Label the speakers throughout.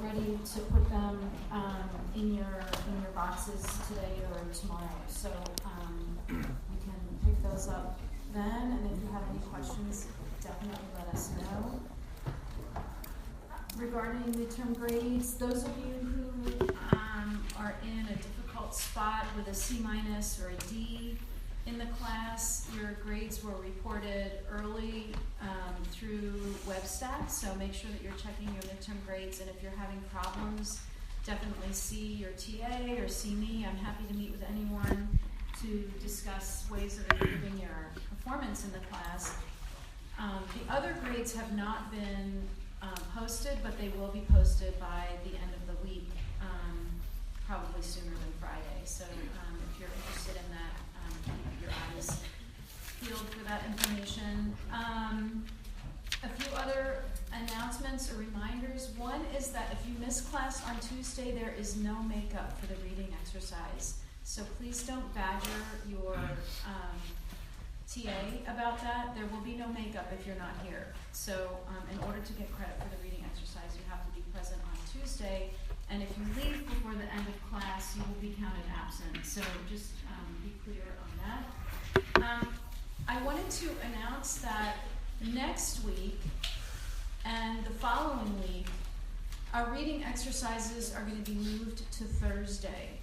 Speaker 1: ready to put them in your boxes today or tomorrow. So you can pick those up then, and if you have any questions, definitely let us know. Regarding midterm grades, those of you who are in a difficult spot with a C- or a D in the class, your grades were reported early through WebStats, so make sure that you're checking your midterm grades, and if you're having problems, definitely see your TA or see me. I'm happy to meet with anyone to discuss ways of improving your performance in the class. The other grades have not been posted, but they will be posted by the end of the week, probably sooner than Friday. So if you're interested in that, keep your eyes peeled for that information. A few other announcements or reminders. One is that if you miss class on Tuesday, there is no makeup for the reading exercise. So please don't badger your TA about that. There will be no makeup if you're not here. So in order to get credit for the reading exercise, you have to be present on Tuesday. And if you leave before the end of class, you will be counted absent. So just be clear on that. I wanted to announce that next week and the following week, our reading exercises are going to be moved to Thursday.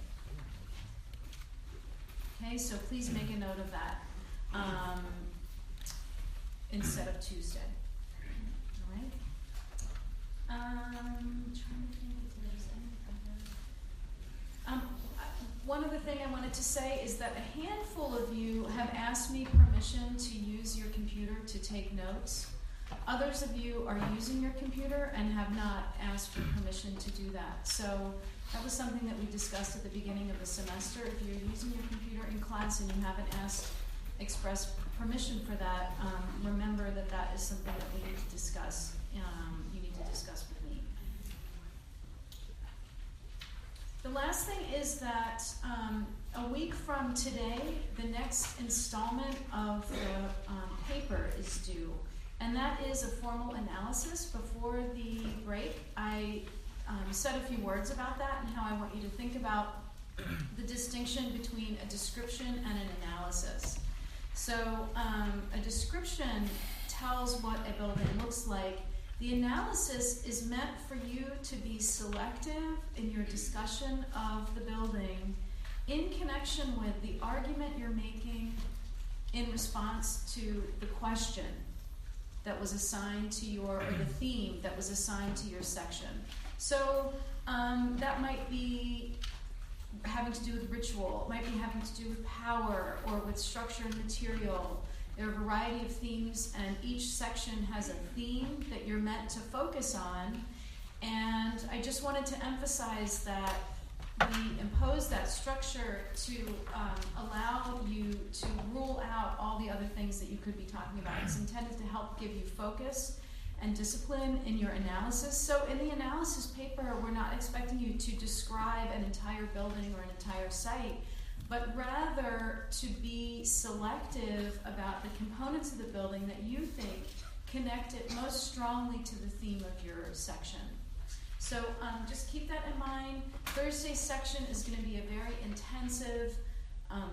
Speaker 1: Okay, so please make a note of that instead of Tuesday. All right. Trying to think if there's any other. One other thing I wanted to say is that a handful of you have asked me permission to use your computer to take notes. Others of you are using your computer and have not asked for permission to do that. So that was something that we discussed at the beginning of the semester. If you're using your computer in class and you haven't expressed permission for that, remember that that is something that we need to discuss. You need to discuss with me. The last thing is that a week from today, the next installment of the paper is due. And that is a formal analysis. Before the break, I said a few words about that and how I want you to think about the distinction between a description and an analysis. So a description tells what a building looks like. The analysis is meant for you to be selective in your discussion of the building in connection with the argument you're making in response to the question that was assigned to your, or the theme that was assigned to your section. So that might be having to do with ritual, it might be having to do with power or with structure and material. There are a variety of themes, and each section has a theme that you're meant to focus on. And I just wanted to emphasize that we impose that structure to allow you to rule out all the other things that you could be talking about. It's intended to help give you focus and discipline in your analysis. So in the analysis paper, we're not expecting you to describe an entire building or an entire site, but rather to be selective about the components of the building that you think connect it most strongly to the theme of your section. So just keep that in mind. Thursday's section is going to be a very intensive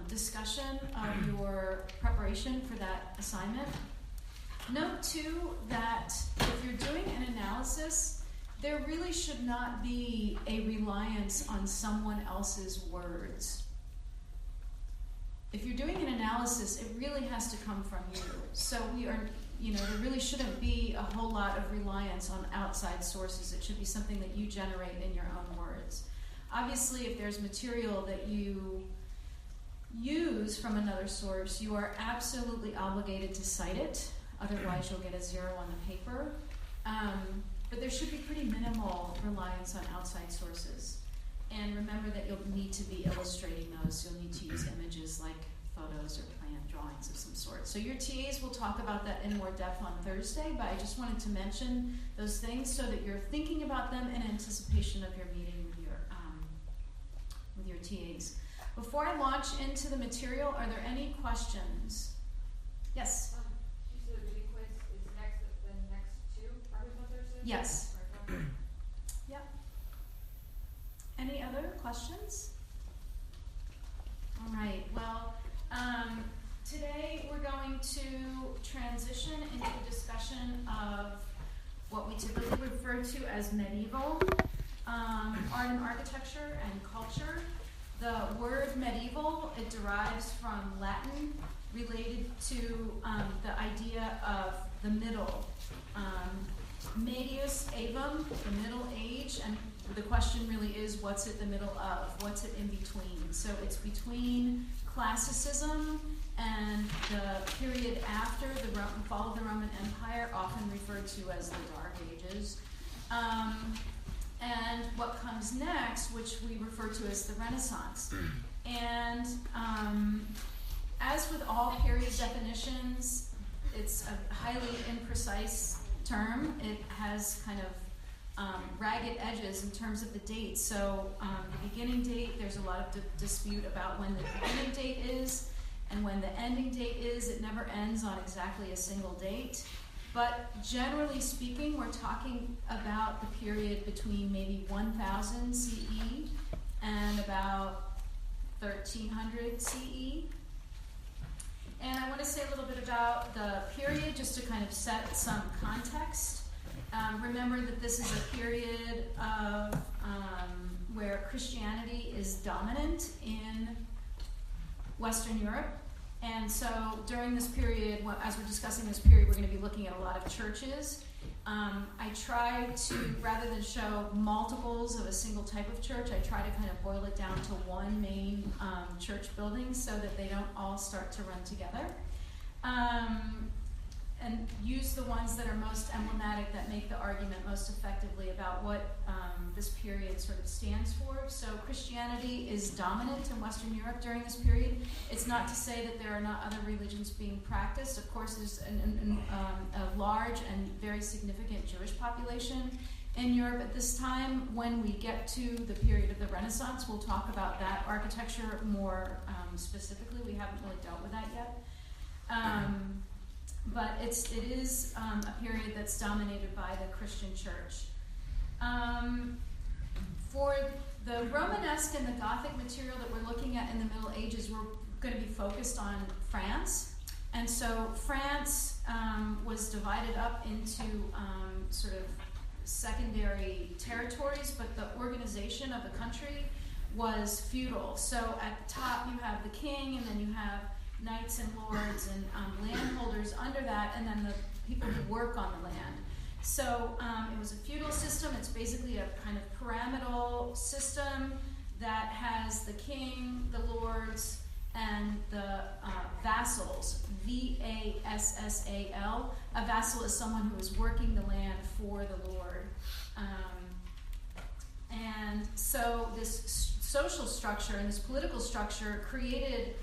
Speaker 1: discussion of your preparation for that assignment. Note too that if you're doing an analysis, there really should not be a reliance on someone else's words. If you're doing an analysis, it really has to come from you. So there really shouldn't be a whole lot of reliance on outside sources. It should be something that you generate in your own words. Obviously, if there's material that you use from another source, you are absolutely obligated to cite it. Otherwise, you'll get a 0 on the paper. But there should be pretty minimal reliance on outside sources. And remember that you'll need to be illustrating those. You'll need to use images like photos or plan drawings of some sort. So your TAs will talk about that in more depth on Thursday, but I just wanted to mention those things so that you're thinking about them in anticipation of your meeting with your TAs. Before I launch into the material, are there any questions? Yes?
Speaker 2: You said the reading quiz is the next 2 articles on Thursday?
Speaker 1: Yes. Yep. questions? All right, well, today we're going to transition into a discussion of what we typically refer to as medieval art and architecture and culture. The word medieval, it derives from Latin related to the idea of the middle. Medius aevum, the middle age, and the question really is, what's it the middle of? What's it in between? So it's between classicism and the period after the fall of the Roman Empire, often referred to as the Dark Ages. And what comes next, which we refer to as the Renaissance. And as with all period definitions, it's a highly imprecise term. It has kind of ragged edges in terms of the date. So the beginning date, there's a lot of dispute about when the beginning date is and when the ending date is. It never ends on exactly a single date. But generally speaking, we're talking about the period between maybe 1000 CE and about 1300 CE. And I want to say a little bit about the period just to kind of set some context. Remember that this is a period of where Christianity is dominant in Western Europe. And so during this period, as we're discussing this period, we're going to be looking at a lot of churches. I try to, rather than show multiples of a single type of church, I try to kind of boil it down to one main church building so that they don't all start to run together. And use the ones that are most emblematic, that make the argument most effectively about what this period sort of stands for. So Christianity is dominant in Western Europe during this period. It's not to say that there are not other religions being practiced. Of course, there's a large and very significant Jewish population in Europe at this time. When we get to the period of the Renaissance, we'll talk about that architecture more specifically. We haven't really dealt with that yet. But it is a period that's dominated by the Christian church. For the Romanesque and the Gothic material that we're looking at in the Middle Ages, we're going to be focused on France. And so France was divided up into sort of secondary territories, but the organization of the country was feudal. So at the top you have the king, and then you have knights and lords and landholders under that, and then the people who work on the land. So it was a feudal system. It's basically a kind of pyramidal system that has the king, the lords, and the vassals, V-A-S-S-A-L. A vassal is someone who is working the land for the lord. And so this social structure and this political structure created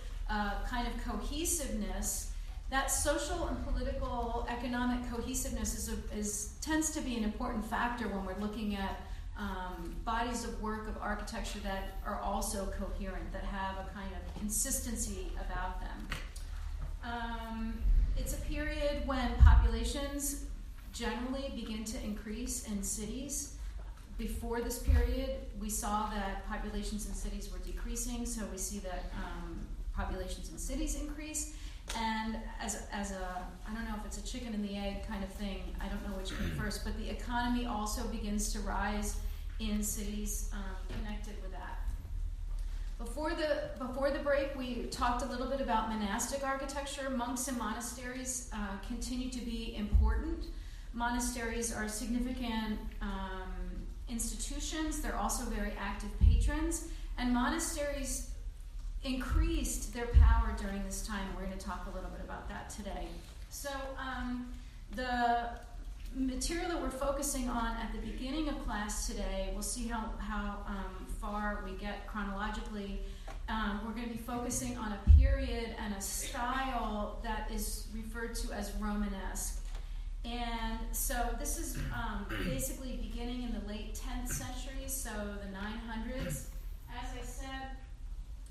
Speaker 1: kind of cohesiveness. That social and political economic cohesiveness tends to be an important factor when we're looking at bodies of work of architecture that are also coherent, that have a kind of consistency about them. It's a period when populations generally begin to increase in cities. Before this period, we saw that populations in cities were decreasing, so we see that populations in cities increase. And as a, I don't know if it's a chicken and the egg kind of thing, I don't know which came first, but the economy also begins to rise in cities connected with that. Before the break, we talked a little bit about monastic architecture. Monks and monasteries continue to be important. Monasteries are significant institutions. They're also very active patrons. And monasteries increased their power during this time. We're going to talk a little bit about that today. So the material that we're focusing on at the beginning of class today, we'll see how far we get chronologically. We're going to be focusing on a period and a style that is referred to as Romanesque. And so this is basically beginning in the late 10th century, so the 900s. As I said,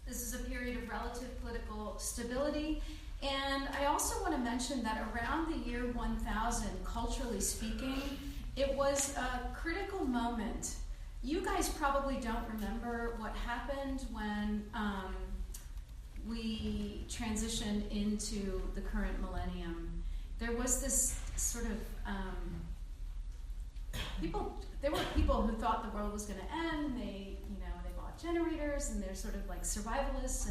Speaker 1: this is a period of relative political stability. And I also want to mention that around the year 1000, culturally speaking, it was a critical moment You guys probably don't remember what happened when we transitioned into the current millennium. There was this sort of there were people who thought the world was going to end. They bought generators, and they're sort of like survivalists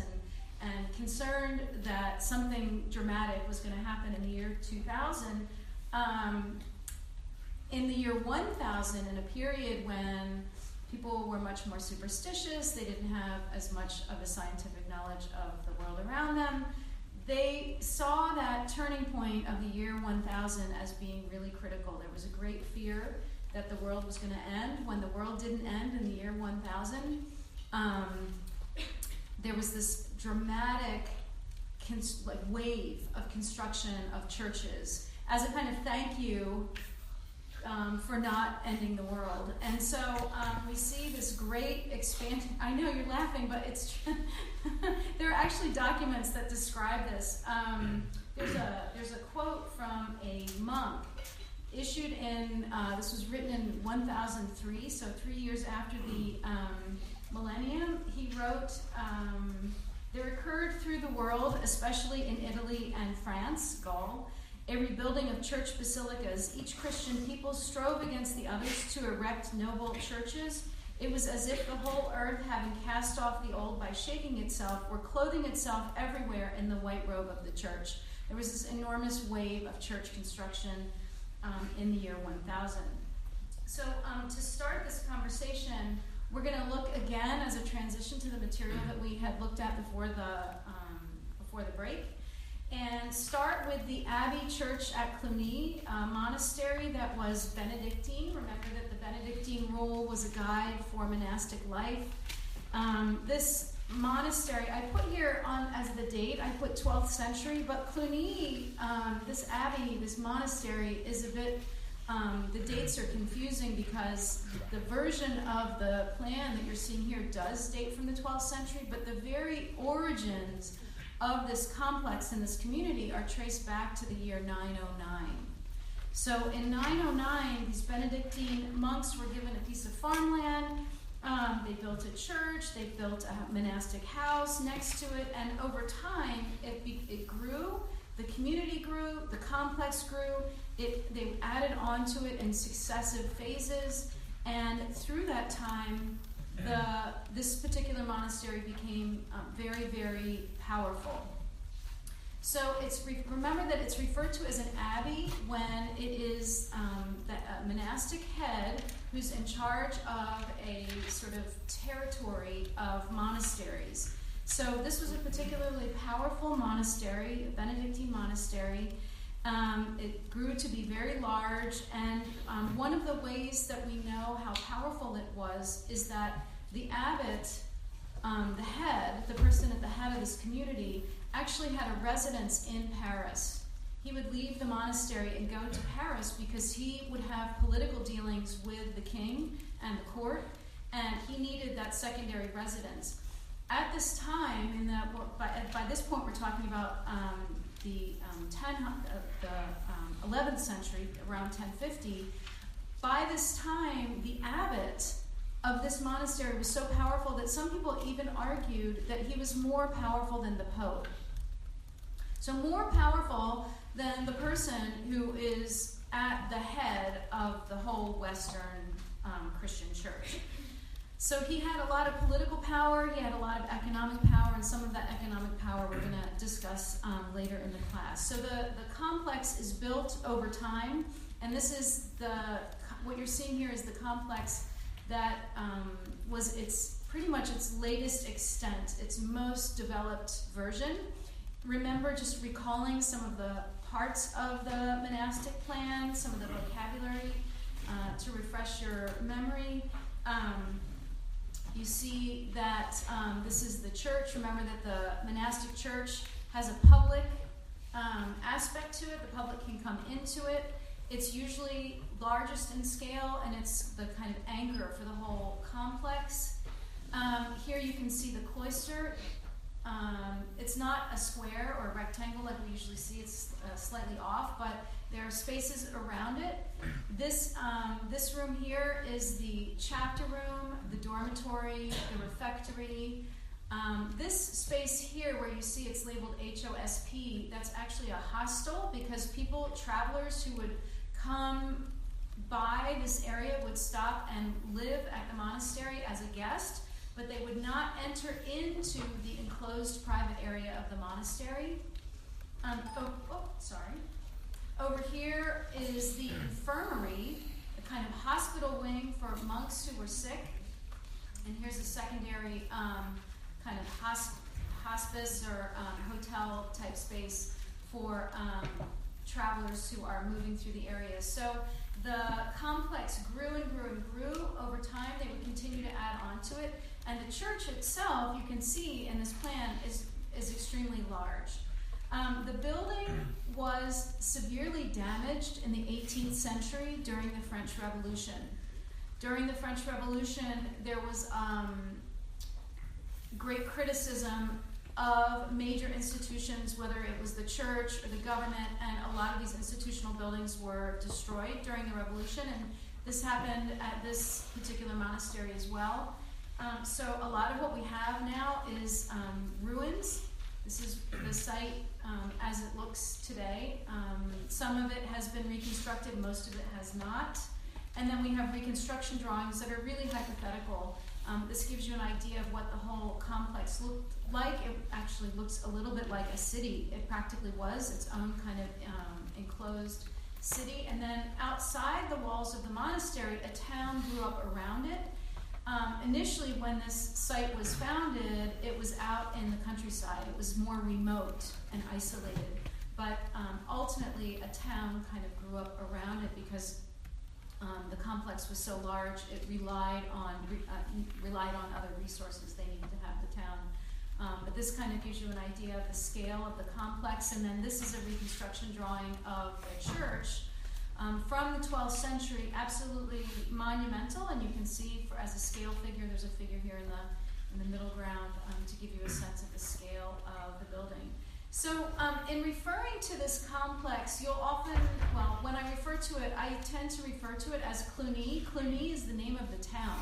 Speaker 1: and concerned that something dramatic was going to happen in the year 2000. In the year 1000, in a period when people were much more superstitious, they didn't have as much of a scientific knowledge of the world around them, they saw that turning point of the year 1000 as being really critical. There was a great fear that the world was going to end. When the world didn't end in the year 1000, there was this dramatic wave of construction of churches as a kind of thank you for not ending the world. And so we see this great expansion. I know you're laughing, but it's there are actually documents that describe this. There's a quote from a monk issued in, this was written in 1003, so 3 years after the millennium. He wrote, there occurred through the world, especially in Italy and France, Gaul, a rebuilding of church basilicas. Each Christian people strove against the others to erect noble churches. It was as if the whole earth, having cast off the old by shaking itself, were clothing itself everywhere in the white robe of the church. There was this enormous wave of church construction in the year 1000. So to start this conversation, we're going to look again as a transition to the material that we had looked at before the break. And start with the Abbey Church at Cluny, a monastery that was Benedictine. Remember that the Benedictine rule was a guide for monastic life. This monastery, I put here on as the date, I put 12th century, but Cluny, this abbey, this monastery is a bit, the dates are confusing because the version of the plan that you're seeing here does date from the 12th century, but the very origins of this complex and this community are traced back to the year 909. So in 909, these Benedictine monks were given a piece of farmland. They built a church. They built a monastic house next to it. And over time, it grew. The community grew. The complex grew. They added on to it in successive phases. And through that time, this particular monastery became very, very powerful. So remember that it's referred to as an abbey when it is the monastic head who's in charge of a sort of territory of monasteries. So this was a particularly powerful monastery, a Benedictine monastery. It grew to be very large, and one of the ways that we know how powerful it was is that the abbot, the person at the head of this community, actually had a residence in Paris. He would leave the monastery and go to Paris because he would have political dealings with the king and the court, and he needed that secondary residence. At this time, by this point we're talking about the 11th century, around 1050. By this time, the abbot of this monastery was so powerful that some people even argued that he was more powerful than the Pope. So more powerful than the person who is at the head of the whole Western Christian church. So he had a lot of political power, he had a lot of economic power, and some of that economic power we're going to discuss later in the class. So the complex is built over time, and this is what you're seeing here is the complex that was pretty much its latest extent, its most developed version. Remember, just recalling some of the parts of the monastic plan, some of the vocabulary to refresh your memory. You see that this is the church. Remember that the monastic church has a public aspect to it. The public can come into it. It's usually largest in scale, and it's the kind of anchor for the whole complex. Here you can see the cloister. It's not a square or a rectangle like we usually see. It's slightly off, but There are spaces around it. This room here is the chapter room, the dormitory, the refectory. This space here where you see it's labeled HOSP, that's actually a hostel because travelers who would come by this area would stop and live at the monastery as a guest, but they would not enter into the enclosed private area of the monastery. Over here is the infirmary, a kind of hospital wing for monks who were sick. And here's a secondary kind of hospice or hotel type space for travelers who are moving through the area. So the complex grew and grew and grew over time. They would continue to add on to it. And the church itself, you can see in this plan, is extremely large. The building was severely damaged in the 18th century during the French Revolution. During the French Revolution, there was great criticism of major institutions, whether it was the church or the government, and a lot of these institutional buildings were destroyed during the revolution, and this happened at this particular monastery as well. So a lot of what we have now is ruins. This is the site as it looks today. Some of it has been reconstructed, most of it has not. And then we have reconstruction drawings that are really hypothetical. This gives you an idea of what the whole complex looked like. It actually looks a little bit like a city. It practically was its own kind of enclosed city. And then outside the walls of the monastery, a town grew up around it. Initially, when this site was founded, it was out in the countryside. It was more remote and isolated. But ultimately, a town kind of grew up around it because the complex was so large. It relied on other resources they needed to have the town. But this kind of gives you an idea of the scale of the complex. And then this is a reconstruction drawing of the church. From the 12th century, absolutely monumental, and you can see as a scale figure, there's a figure here in the middle ground to give you a sense of the scale of the building. So in referring to this complex, you'll often, when I refer to it, I tend to refer to it as Cluny. Cluny is the name of the town,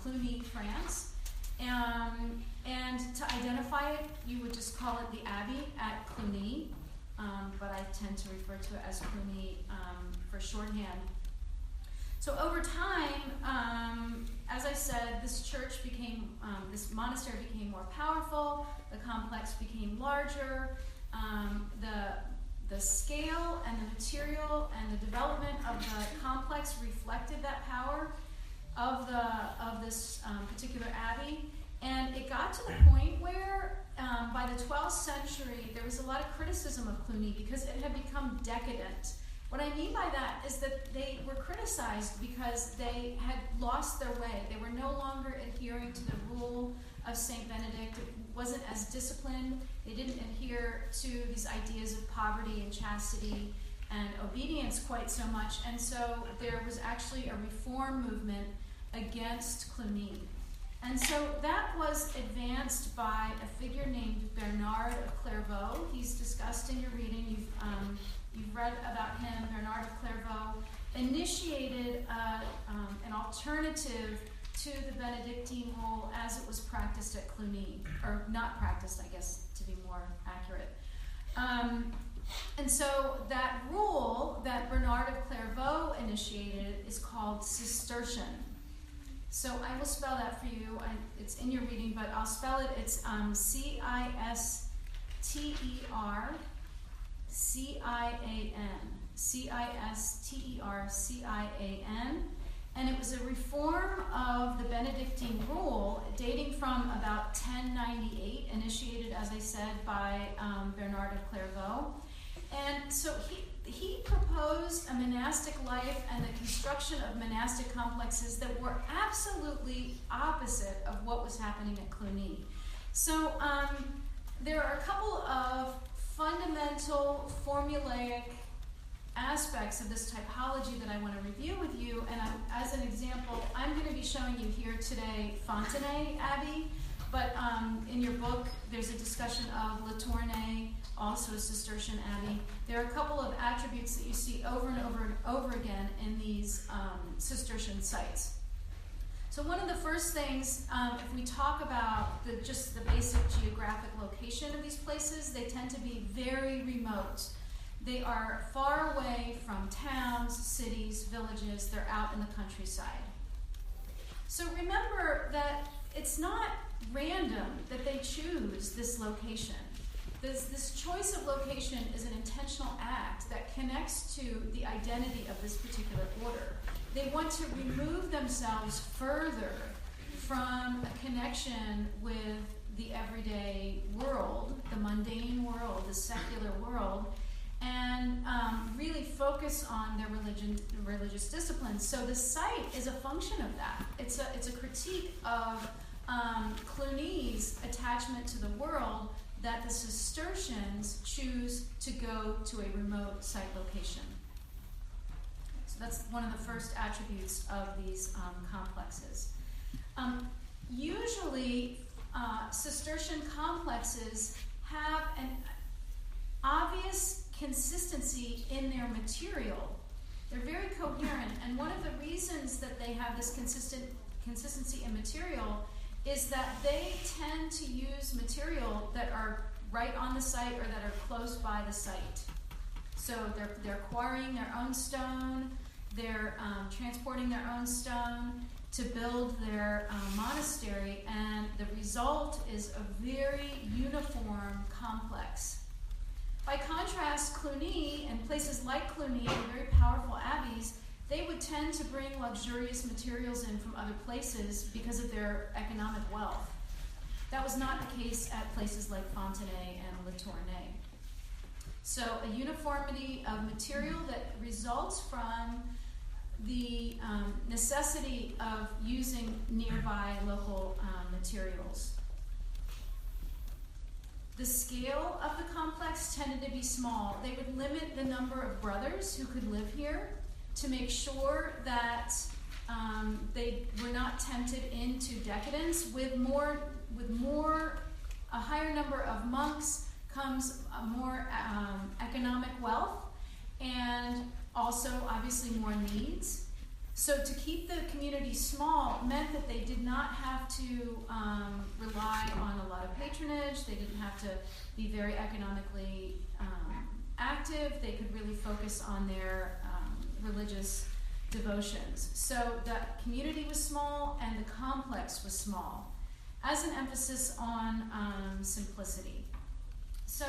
Speaker 1: Cluny, France. And to identify it, you would just call it the Abbey at Cluny. But I tend to refer to it as Cluny for shorthand. So over time, as I said, this monastery became more powerful, the complex became larger, the scale and the material and the development of the complex reflected that power of this particular abbey. And it got to the point where by the 12th century, there was a lot of criticism of Cluny because it had become decadent. What I mean by that is that they were criticized because they had lost their way. They were no longer adhering to the rule of St. Benedict. It wasn't as disciplined. They didn't adhere to these ideas of poverty and chastity and obedience quite so much. And so there was actually a reform movement against Cluny. And so that was advanced by a figure named Bernard of Clairvaux. He's discussed in your reading. You've read about him. Bernard of Clairvaux initiated an alternative to the Benedictine rule as it was practiced at Cluny, or not practiced, I guess, to be more accurate. And so that rule that Bernard of Clairvaux initiated is called Cistercian. So I will spell that for you. It's in your reading, but I'll spell it. It's Cistercian. And it was a reform of the Benedictine rule dating from about 1098, initiated, as I said, by Bernard of Clairvaux. And so he proposed a monastic life and the construction of monastic complexes that were absolutely opposite of what was happening at Cluny. So there are a couple of fundamental formulaic aspects of this typology that I want to review with you. And as an example, I'm going to be showing you here today Fontenay Abbey, But in your book, there's a discussion of La Tournai, also a Cistercian abbey. There are a couple of attributes that you see over and over and over again in these Cistercian sites. So one of the first things, if we talk about just the basic geographic location of these places, they tend to be very remote. They are far away from towns, cities, villages. They're out in the countryside. So remember that it's not random that they choose this location. This choice of location is an intentional act that connects to the identity of this particular order. They want to remove themselves further from a connection with the everyday world, the mundane world, the secular world, and really focus on their religious disciplines. So the site is a function of that. It's a critique of Cluny's attachment to the world, that the Cistercians choose to go to a remote site location. So that's one of the first attributes of these complexes. Usually, Cistercian complexes have an obvious consistency in their material. They're very coherent, and one of the reasons that they have this consistency in material is that they tend to use material that are right on the site or that are close by the site. So they're quarrying their own stone, they're transporting their own stone to build their monastery, and the result is a very uniform complex. By contrast, Cluny and places like Cluny, very powerful abbeys, they would tend to bring luxurious materials in from other places because of their economic wealth. That was not the case at places like Fontenay and La Tournai. So a uniformity of material that results from the necessity of using nearby local materials. The scale of the complex tended to be small. They would limit the number of brothers who could live here to make sure that they were not tempted into decadence. With a higher number of monks comes a more economic wealth, and also obviously more needs. So to keep the community small meant that they did not have to rely on a lot of patronage. They didn't have to be very economically active. They could really focus on their religious devotions. So the community was small and the complex was small, as an emphasis on simplicity. So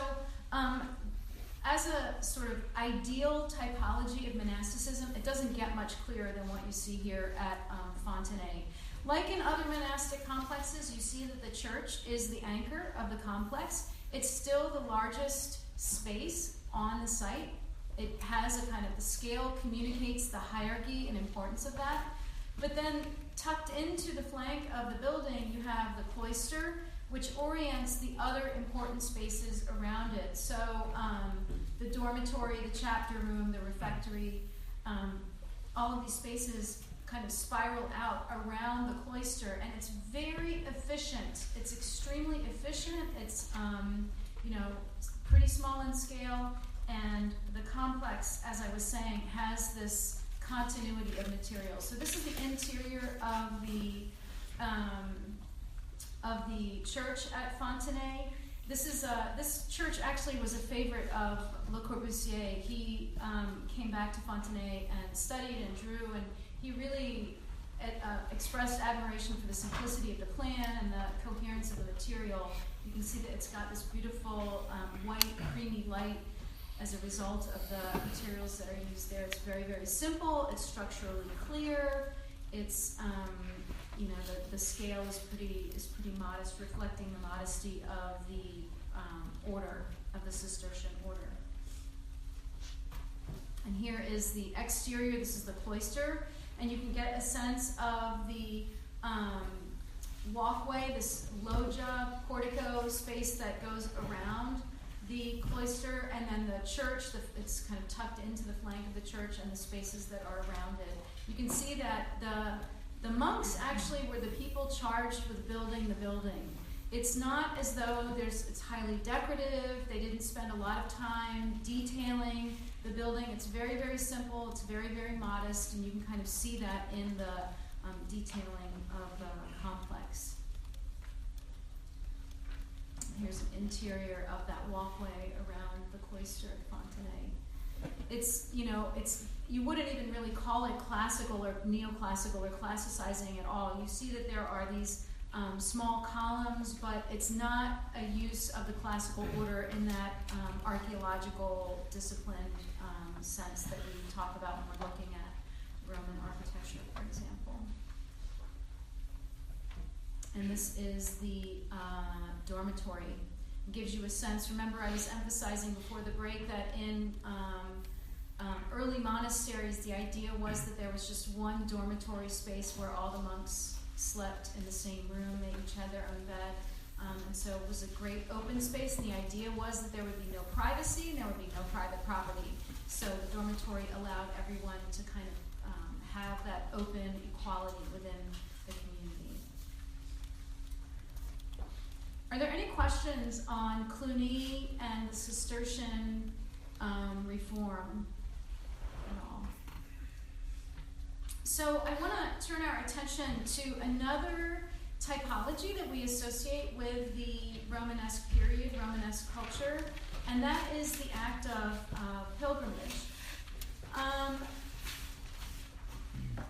Speaker 1: as a sort of ideal typology of monasticism, it doesn't get much clearer than what you see here at Fontenay. Like in other monastic complexes, you see that the church is the anchor of the complex. It's still the largest space on the site. It has a kind of, the scale communicates the hierarchy and importance of that. But then tucked into the flank of the building, you have the cloister, which orients the other important spaces around it. So the dormitory, the chapter room, the refectory, all of these spaces kind of spiral out around the cloister, and it's very efficient. It's extremely efficient. It's pretty small in scale, and the complex, as I was saying, has this continuity of material. So this is the interior of the church at Fontenay. This church actually was a favorite of Le Corbusier. He came back to Fontenay and studied and drew, and he really expressed admiration for the simplicity of the plan and the coherence of the material. You can see that it's got this beautiful white, creamy light as a result of the materials that are used there. It's very, very simple. It's structurally clear. It's the scale is pretty modest, reflecting the modesty of the order of the Cistercian order. And here is the exterior. This is the cloister, and you can get a sense of the walkway, this loggia portico space that goes around the cloister, and then the church. It's kind of tucked into the flank of the church, and the spaces that are around it. You can see that the monks actually were the people charged with building the building. It's not as though it's highly decorative. They didn't spend a lot of time detailing the building. It's very, very simple. It's very, very modest, and you can kind of see that in the detailing of the complex. Here's an interior of that walkway around the cloister at Fontenay. It's, you wouldn't even really call it classical or neoclassical or classicizing at all. You see that there are these small columns, but it's not a use of the classical order in that archaeological discipline sense that we talk about when we're looking at Roman architecture, for example. And this is the dormitory. It gives you a sense. Remember, I was emphasizing before the break that in early monasteries, the idea was that there was just one dormitory space where all the monks slept in the same room. They each had their own bed. And so it was a great open space, and the idea was that there would be no privacy and there would be no private property. So the dormitory allowed everyone to kind of have that open equality within the community. Are there any questions on Cluny and the Cistercian reform at all? So I want to turn our attention to another typology that we associate with the Romanesque period, Romanesque culture, and that is the act of pilgrimage.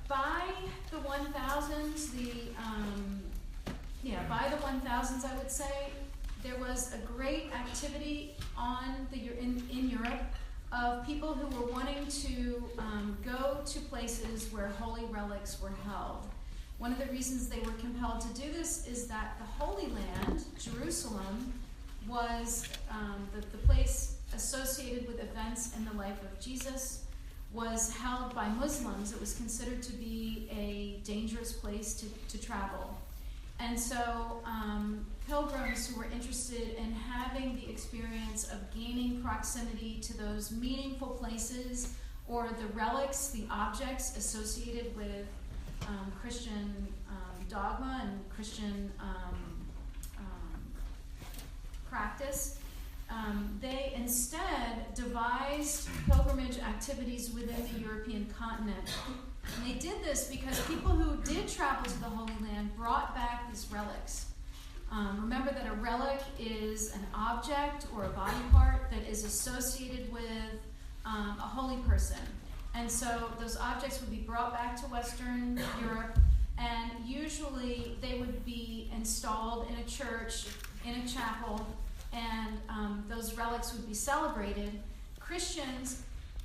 Speaker 1: By the 1000s, by the 1000s, I would say, there was a great activity in Europe of people who were wanting to go to places where holy relics were held. One of the reasons they were compelled to do this is that the Holy Land, Jerusalem, was the place associated with events in the life of Jesus, was held by Muslims. It was considered to be a dangerous place to travel. And so pilgrims who were interested in having the experience of gaining proximity to those meaningful places or the relics, the objects associated with Christian dogma and Christian practice, they instead devised pilgrimage activities within the European continent. And they did this because people who did travel to the Holy Land brought back these relics. Remember that a relic is an object or a body part that is associated with a holy person. And so those objects would be brought back to Western Europe, and usually they would be installed in a church, in a chapel, and those relics would be celebrated. Christians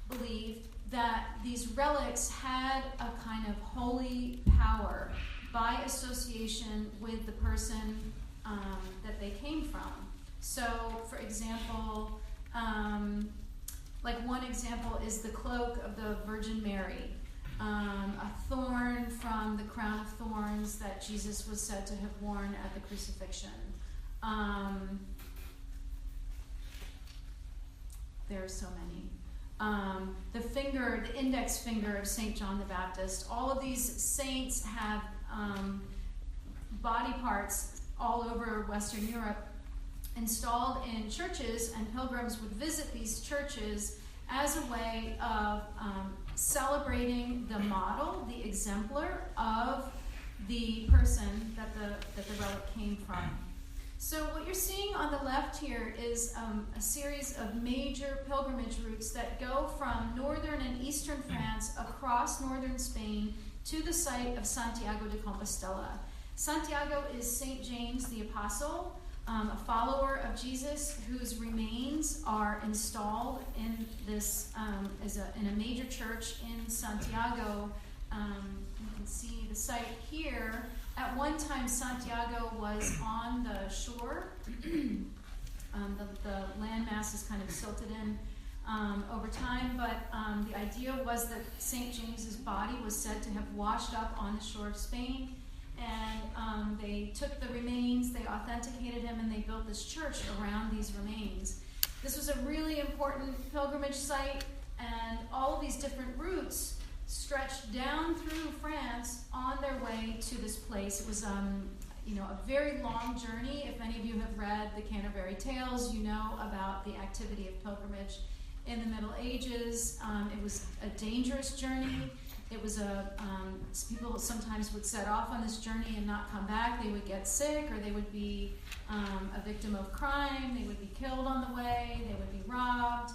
Speaker 1: believed that these relics had a kind of holy power by association with the person that they came from. So, for example, one example is the cloak of the Virgin Mary, a thorn from the crown of thorns that Jesus was said to have worn at the crucifixion. There are so many. The index finger of St. John the Baptist. All of these saints have body parts all over Western Europe installed in churches, and pilgrims would visit these churches as a way of celebrating the model, the exemplar of the person that the relic came from. So what you're seeing on the left here is a series of major pilgrimage routes that go from northern and eastern France across northern Spain to the site of Santiago de Compostela. Santiago is St. James the Apostle, a follower of Jesus whose remains are installed in this in a major church in Santiago. You can see the site here. At one time, Santiago was on the shore. The landmass is kind of silted in over time, but the idea was that St. James's body was said to have washed up on the shore of Spain, and they took the remains, they authenticated him, and they built this church around these remains. This was a really important pilgrimage site, and all of these different routes stretched down through France on their way to this place. It was a very long journey. If any of you have read the Canterbury Tales, you know about the activity of pilgrimage in the Middle Ages. It was a dangerous journey. It was people sometimes would set off on this journey and not come back. They would get sick, or they would be a victim of crime. They would be killed on the way. They would be robbed.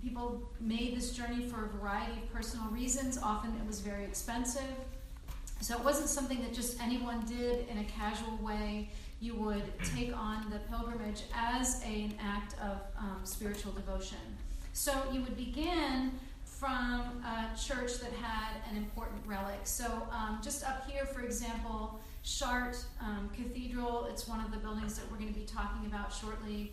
Speaker 1: People made this journey for a variety of personal reasons. Often it was very expensive. So it wasn't something that just anyone did in a casual way. You would take on the pilgrimage as an act of spiritual devotion. So you would begin from a church that had an important relic. So just up here, for example, Chartres Cathedral, it's one of the buildings that we're going to be talking about shortly.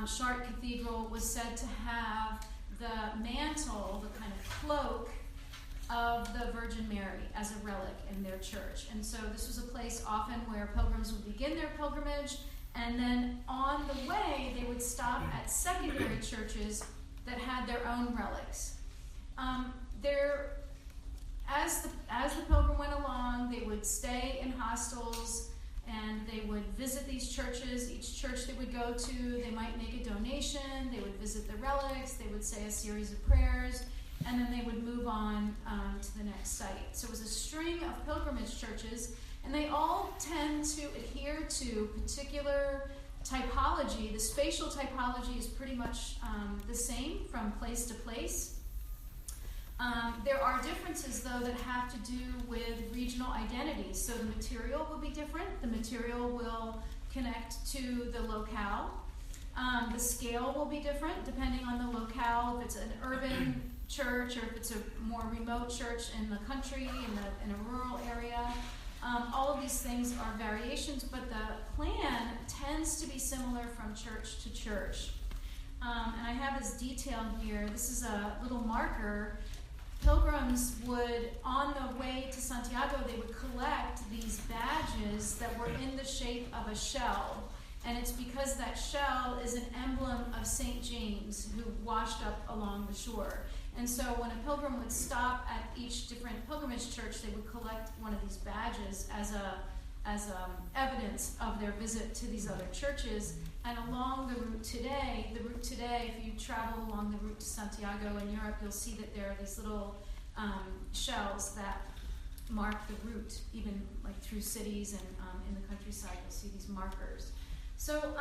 Speaker 1: Chartres Cathedral was said to have the mantle, the kind of cloak of the Virgin Mary as a relic in their church. And so this was a place often where pilgrims would begin their pilgrimage, and then on the way they would stop at secondary churches that had their own relics. As the pilgrim went along, they would stay in hostels and they would visit these churches. Each church they would go to, they might make a donation, they would visit the relics, they would say a series of prayers, and then they would move on to the next site. So it was a string of pilgrimage churches, and they all tend to adhere to particular typology. The spatial typology is pretty much the same from place to place. There are differences, though, that have to do with regional identities. So the material will be different. The material will connect to the locale. The scale will be different depending on the locale. If it's an urban church or if it's a more remote church in the country, in a rural area. All of these things are variations, but the plan tends to be similar from church to church. And I have this detail here. This is a little marker. Pilgrims would, on the way to Santiago, they would collect these badges that were in the shape of a shell. And it's because that shell is an emblem of St. James, who washed up along the shore. And so when a pilgrim would stop at each different pilgrimage church, they would collect one of these badges as evidence of their visit to these other churches. And along the route today, if you travel along the route to Santiago in Europe, you'll see that there are these little shells that mark the route, even like through cities and in the countryside, you'll see these markers. So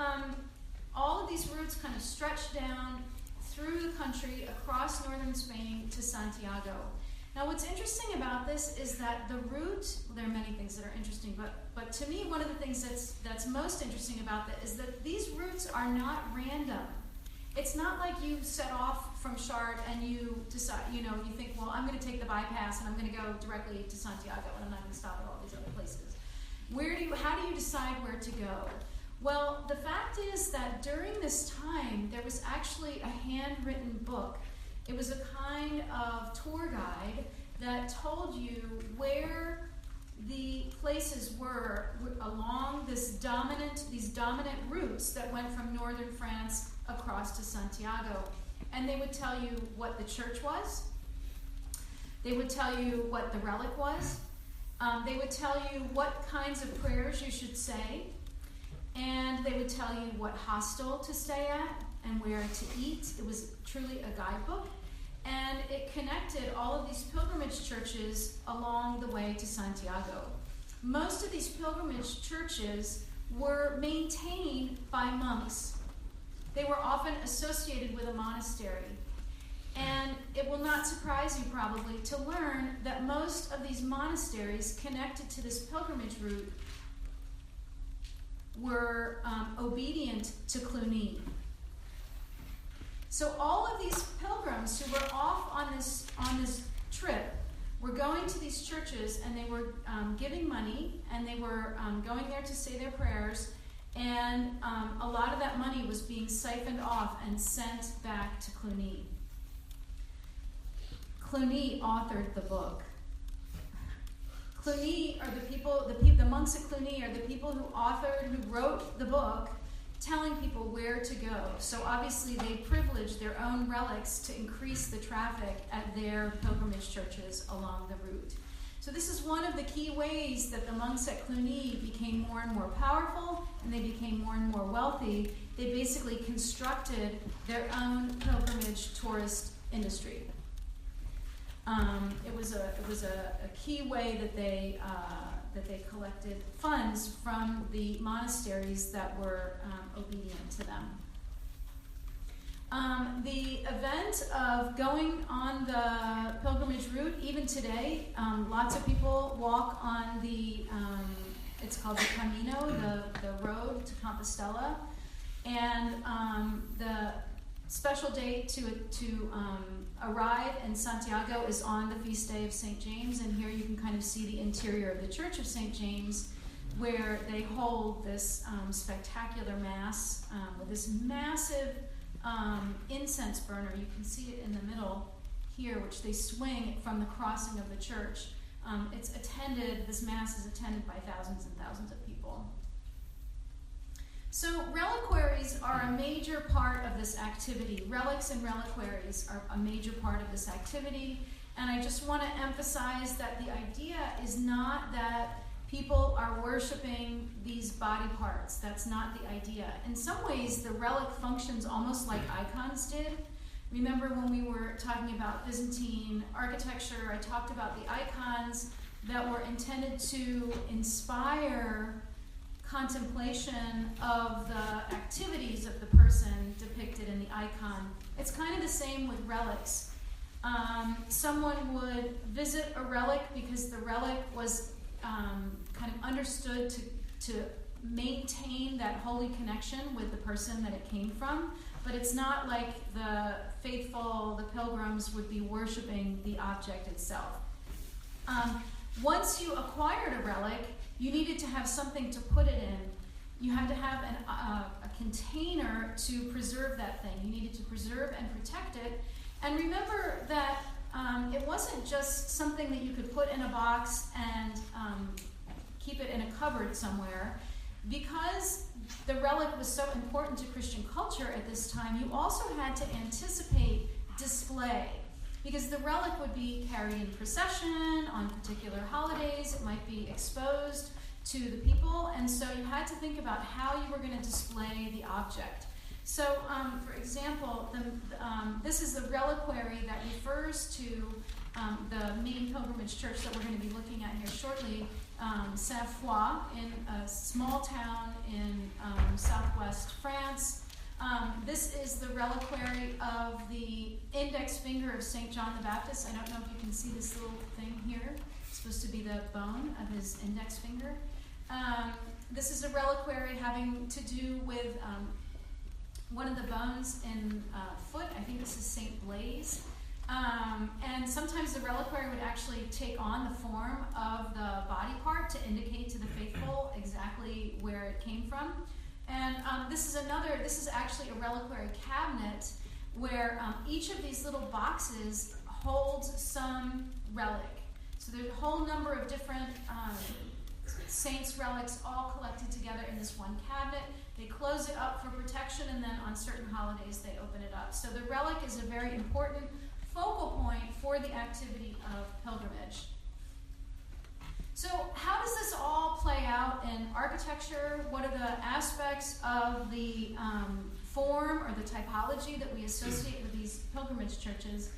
Speaker 1: all of these routes kind of stretch down through the country, across northern Spain to Santiago. Now what's interesting about this is that the route, well, there are many things that are interesting, but to me one of the things that's most interesting about that is that these routes are not random. It's not like you set off from Chartres and you decide, you think, well, I'm going to take the bypass and I'm going to go directly to Santiago and I'm not going to stop at all these other places. How do you decide where to go? Well, the fact is that during this time, there was actually a handwritten book. It was a kind of tour guide that told you where the places were along these dominant routes that went from northern France across to Santiago. And they would tell you what the church was. They would tell you what the relic was. They would tell you what kinds of prayers you should say. And they would tell you what hostel to stay at and where to eat. It was truly a guidebook. And it connected all of these pilgrimage churches along the way to Santiago. Most of these pilgrimage churches were maintained by monks. They were often associated with a monastery. And it will not surprise you probably to learn that most of these monasteries connected to this pilgrimage route were obedient to Cluny. So all of these pilgrims who were off on this trip were going to these churches, and they were giving money, and they were going there to say their prayers, and a lot of that money was being siphoned off and sent back to Cluny. Cluny authored the book. Cluny are the monks at Cluny are the people who wrote the book, telling people where to go. So obviously they privileged their own relics to increase the traffic at their pilgrimage churches along the route. So this is one of the key ways that the monks at Cluny became more and more powerful, and they became more and more wealthy. They basically constructed their own pilgrimage tourist industry. It was a key way that they collected funds from the monasteries that were obedient to them. The event of going on the pilgrimage route, even today, lots of people walk on the, it's called the Camino, the road to Compostela, and the special date to arrive in Santiago is on the feast day of St. James, and here you can kind of see the interior of the Church of St. James, where they hold this spectacular mass with this massive incense burner. You can see it in the middle here, which they swing from the crossing of the church. This mass is attended by thousands and thousands of people. So reliquaries are a major part of this activity. Relics and reliquaries are a major part of this activity. And I just want to emphasize that the idea is not that people are worshiping these body parts. That's not the idea. In some ways, the relic functions almost like icons did. Remember when we were talking about Byzantine architecture, I talked about the icons that were intended to inspire contemplation of the activities of the person depicted in the icon. It's kind of the same with relics. Someone would visit a relic because the relic was kind of understood to maintain that holy connection with the person that it came from, but it's not like the faithful, the pilgrims would be worshiping the object itself. Once you acquired a relic, you needed to have something to put it in. You had to have a container to preserve that thing. You needed to preserve and protect it. And remember that it wasn't just something that you could put in a box and keep it in a cupboard somewhere. Because the relic was so important to Christian culture at this time, you also had to anticipate display. Because the relic would be carried in procession on particular holidays, it might be exposed to the people, and so you had to think about how you were going to display the object. So, for example, this is the reliquary that refers to the main pilgrimage church that we're going to be looking at here shortly, Sainte-Foy, in a small town in southwest France. This is the reliquary of the index finger of St. John the Baptist. I don't know if you can see this little thing here. It's supposed to be the bone of his index finger. This is a reliquary having to do with one of the bones in foot. I think this is St. Blaise. And sometimes the reliquary would actually take on the form of the body part to indicate to the faithful exactly where it came from. And this is actually a reliquary cabinet where each of these little boxes holds some relic. So there's a whole number of different saints' relics all collected together in this one cabinet. They close it up for protection, and then on certain holidays they open it up. So the relic is a very important focal point for the activity of pilgrimage. So how does this all play out in architecture? What are the aspects of the form or the typology that we associate with these pilgrimage churches?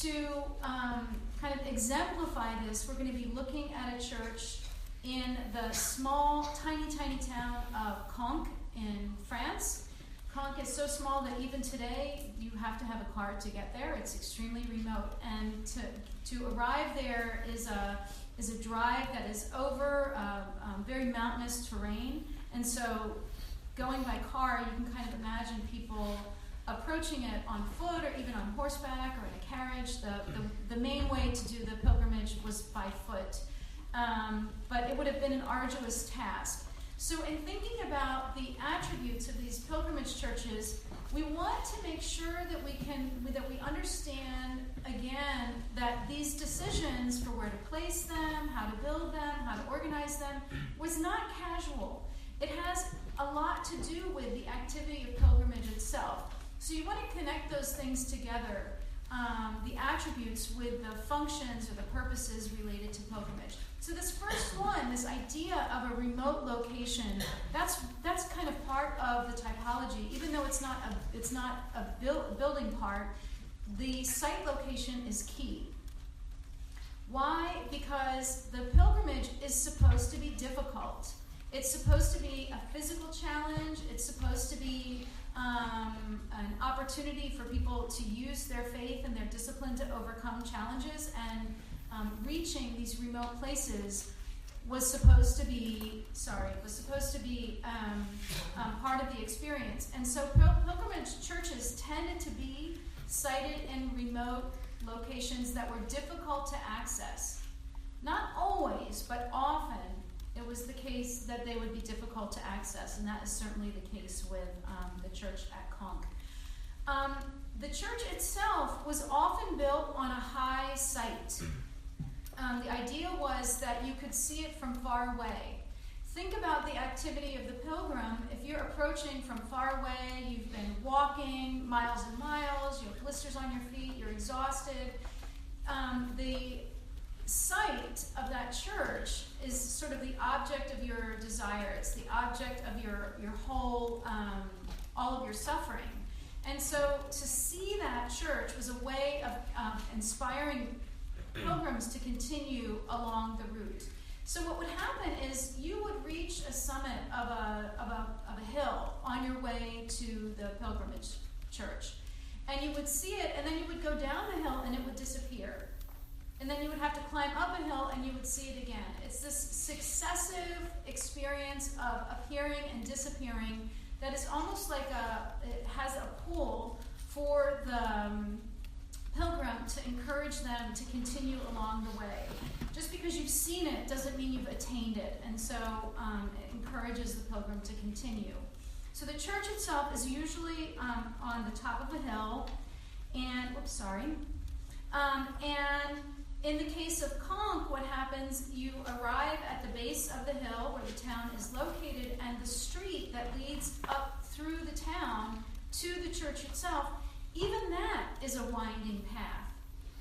Speaker 1: To kind of exemplify this, we're going to be looking at a church in the small, tiny town of Conques in France. Conques is so small that even today you have to have a car to get there. It's extremely remote, and to arrive there is a drive that is over very mountainous terrain, and so going by car, you can kind of imagine people approaching it on foot or even on horseback or in a carriage. The main way to do the pilgrimage was by foot, but it would have been an arduous task. So in thinking about the attributes of these pilgrimage churches, we want to make sure that we understand, again, that these decisions for where to place them, how to build them, how to organize them, was not casual. It has a lot to do with the activity of pilgrimage itself. So you want to connect those things together. the attributes with the functions or the purposes related to pilgrimage. So this first one, this idea of a remote location, that's kind of part of the typology. Even though it's not a building part, the site location is key. Why? Because the pilgrimage is supposed to be difficult. It's supposed to be a physical challenge. It's supposed to be an opportunity for people to use their faith and their discipline to overcome challenges, and reaching these remote places was supposed to be part of the experience. And so pilgrimage churches tended to be sited in remote locations that were difficult to access. Not always, but often it was the case that they would be difficult to access, and that is certainly the case with the church at Conques. The church itself was often built on a high site. The idea was that you could see it from far away. Think about the activity of the pilgrim. If you're approaching from far away, you've been walking miles and miles, you have blisters on your feet, you're exhausted. The site of that church is sort of the object of your desire. It's the object of your whole, all of your suffering. And so to see that church was a way of inspiring pilgrims to continue along the route. So what would happen is you would reach a summit of a hill on your way to the pilgrimage church. And you would see it, and then you would go down the hill and it would disappear. And then you would have to climb up a hill and you would see it again. It's this successive experience of appearing and disappearing that is almost like it has a pull for the pilgrim to encourage them to continue along the way. Just because you've seen it doesn't mean you've attained it. And so it encourages the pilgrim to continue. So the church itself is usually on the top of a hill. And, and in the case of Conques, what happens, you arrive at the base of the hill where the town is located, and the street that leads up through the town to the church itself, even that is a winding path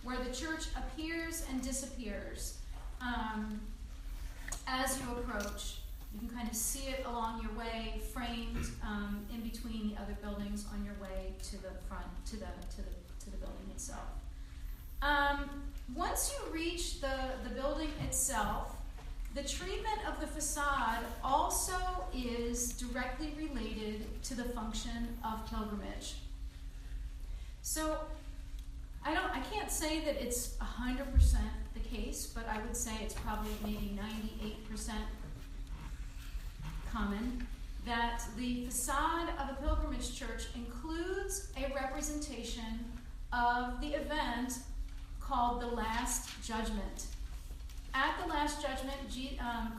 Speaker 1: where the church appears and disappears as you approach. You can kind of see it along your way, framed in between the other buildings on your way to the front, to the building itself. Once you reach the building itself, the treatment of the facade also is directly related to the function of pilgrimage. So I can't say that it's 100% the case, but I would say it's probably maybe 98% common that the facade of a pilgrimage church includes a representation of the event called the Last Judgment. At the Last Judgment,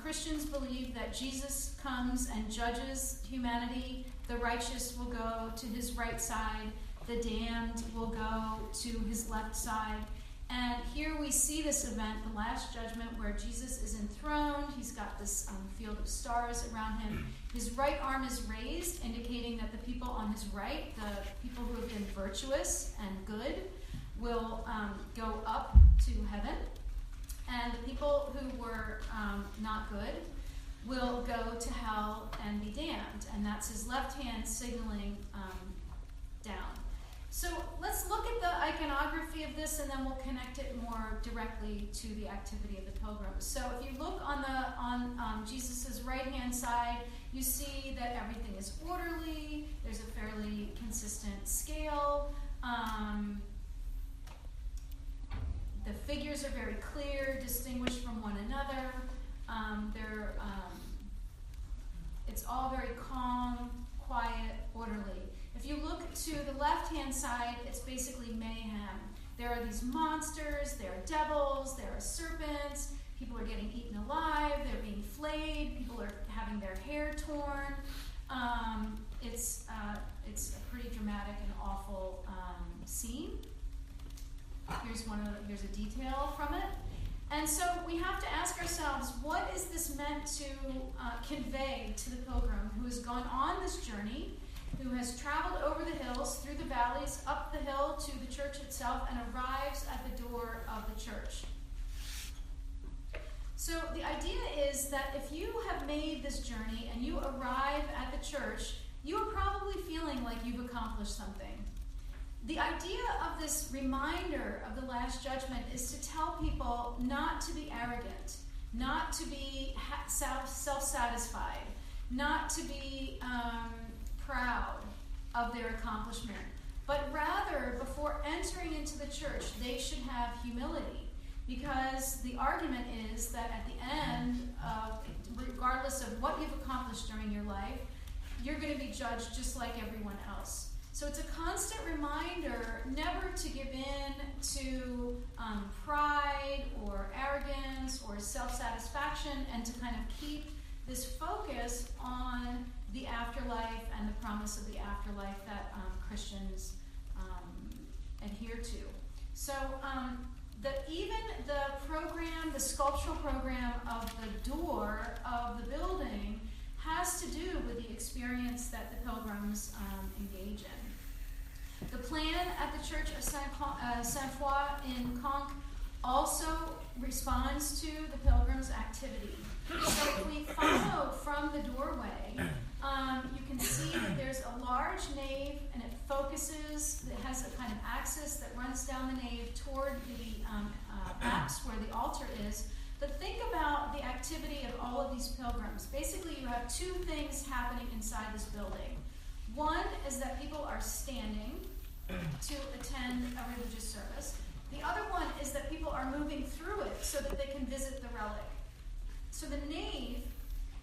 Speaker 1: Christians believe that Jesus comes and judges humanity. The righteous will go to his right side. The damned will go to his left side. And here we see this event, the Last Judgment, where Jesus is enthroned. He's got this field of stars around him. His right arm is raised, indicating that the people on his right, the people who have been virtuous and good, will go up to heaven. And the people who were not good will go to hell and be damned. And that's his left hand signaling down. So let's look at the iconography of this, and then we'll connect it more directly to the activity of the pilgrims. So if you look on Jesus' right-hand side, you see that everything is orderly. There's a fairly consistent scale. The figures are very clear, distinguished from one another. It's all very calm, quiet, orderly. If you look to the left-hand side, it's basically mayhem. There are these monsters, there are devils, there are serpents, people are getting eaten alive, they're being flayed, people are having their hair torn. It's a pretty dramatic and awful scene. Here's a detail from it. And so we have to ask ourselves, what is this meant to convey to the pilgrim who has gone on this journey who has traveled over the hills, through the valleys, up the hill to the church itself, and arrives at the door of the church. So the idea is that if you have made this journey and you arrive at the church, you are probably feeling like you've accomplished something. The idea of this reminder of the Last Judgment is to tell people not to be arrogant, not to be self-satisfied, not to be proud of their accomplishment, but rather, before entering into the church, they should have humility, because the argument is that at the end, regardless of what you've accomplished during your life, you're going to be judged just like everyone else. So it's a constant reminder never to give in to pride or arrogance or self-satisfaction, and to kind of keep this focus on the afterlife and the promise of the afterlife that Christians adhere to. So even the program, the sculptural program of the door of the building has to do with the experience that the pilgrims engage in. The plan at the Church of Sainte-Foy in Conques also responds to the pilgrims' activity. So if we follow from the doorway, you can see that there's a large nave, and it focuses, it has a kind of axis that runs down the nave toward the apse where the altar is. But think about the activity of all of these pilgrims. Basically, you have two things happening inside this building. One is that people are standing to attend a religious service. The other one is that people are moving through it so that they can visit the relic. So the nave